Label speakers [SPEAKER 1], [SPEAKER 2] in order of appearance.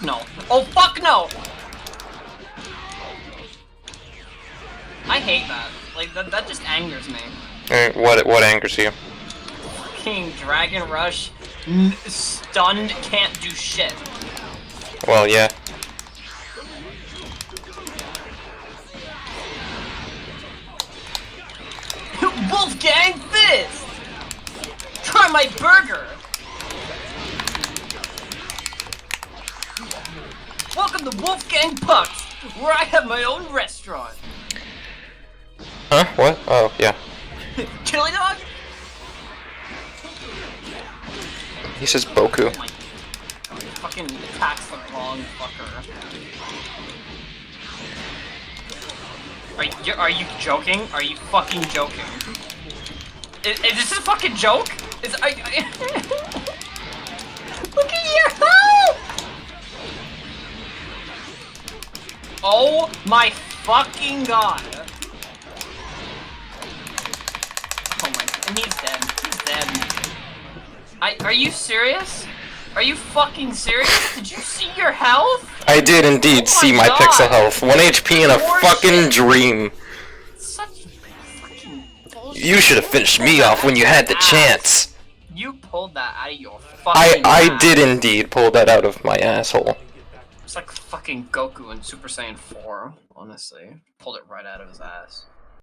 [SPEAKER 1] no. Oh fuck no! I hate that. Like that just angers me.
[SPEAKER 2] What angers you?
[SPEAKER 1] Fucking Dragon Rush, stunned, can't do shit.
[SPEAKER 2] Well, yeah.
[SPEAKER 1] Wolfgang Fist! Try my burger! Welcome to Wolfgang Pucks, where I have my own restaurant.
[SPEAKER 2] Huh? What? Oh, yeah.
[SPEAKER 1] Chili dog?
[SPEAKER 2] He says Boku.
[SPEAKER 1] Oh my God, he fucking attacks the wrong fucker. Are you joking? Are you fucking joking? Is this a fucking joke? Look at your health! Oh my fucking god! Oh my, and he's dead. He's dead. Are you serious? Are you fucking serious? Did you see your health?
[SPEAKER 2] I did indeed see my pixel health. 1 HP in a fucking dream.
[SPEAKER 1] Such fucking bullshit.
[SPEAKER 2] You should have finished me off when you had the chance.
[SPEAKER 1] You pulled that out of your fucking
[SPEAKER 2] I
[SPEAKER 1] ass.
[SPEAKER 2] did indeed pull that out of my asshole.
[SPEAKER 1] It's like fucking Goku in Super Saiyan 4, honestly. Pulled it right out of his ass.